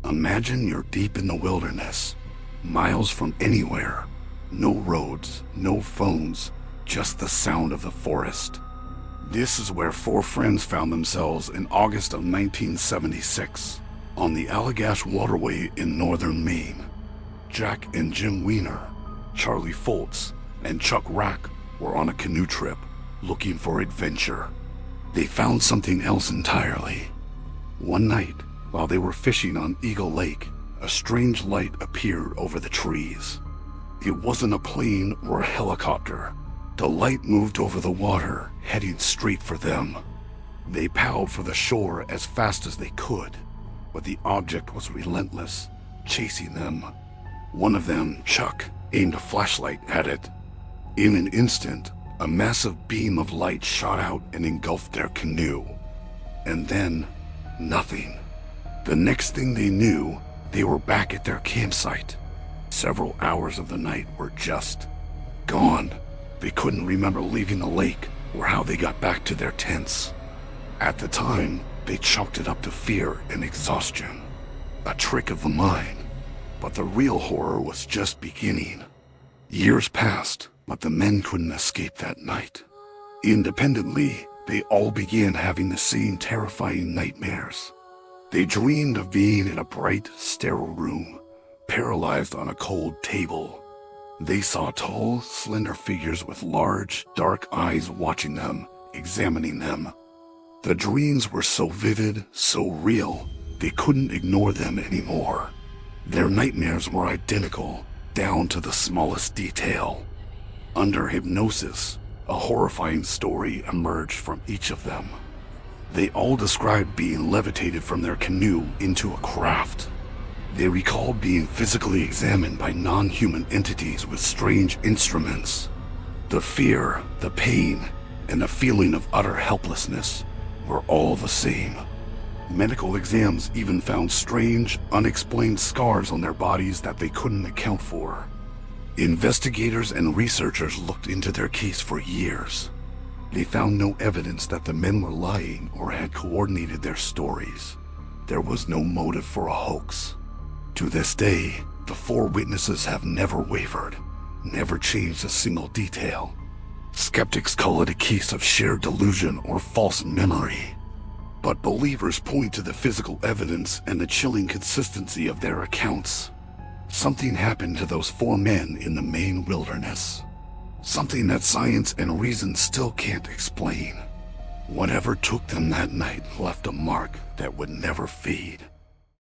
Imagine you're deep in the wilderness, miles from anywhere. No roads, no phones, just the sound of the forest. This is where four friends found themselves in August of 1976, on the Allagash Waterway in northern Maine. Jack and Jim Weiner, Charlie Foltz, and Chuck Rack were on a canoe trip, looking for adventure. They found something else entirely. One night, while they were fishing on Eagle Lake, a strange light appeared over the trees. It wasn't a plane or a helicopter. The light moved over the water, heading straight for them. They paddled for the shore as fast as they could, but the object was relentless, chasing them. One of them, Chuck, aimed a flashlight at it. In an instant, a massive beam of light shot out and engulfed their canoe. And then, nothing. The next thing they knew, they were back at their campsite. Several hours of the night were just gone. They couldn't remember leaving the lake or how they got back to their tents. At the time, they chalked it up to fear and exhaustion, a trick of the mind. But the real horror was just beginning. Years passed, but the men couldn't escape that night. Independently, they all began having the same terrifying nightmares. They dreamed of being in a bright, sterile room, paralyzed on a cold table. They saw tall, slender figures with large, dark eyes watching them, examining them. The dreams were so vivid, so real, they couldn't ignore them anymore. Their nightmares were identical, down to the smallest detail. Under hypnosis, a horrifying story emerged from each of them. They all described being levitated from their canoe into a craft. They recalled being physically examined by non-human entities with strange instruments. The fear, the pain, and the feeling of utter helplessness were all the same. Medical exams even found strange, unexplained scars on their bodies that they couldn't account for. Investigators and researchers looked into their case for years. They found no evidence that the men were lying or had coordinated their stories. There was no motive for a hoax. To this day, the four witnesses have never wavered, never changed a single detail. Skeptics call it a case of shared delusion or false memory. But believers point to the physical evidence and the chilling consistency of their accounts. Something happened to those four men in the Maine wilderness. Something that science and reason still can't explain. Whatever took them that night left a mark that would never fade.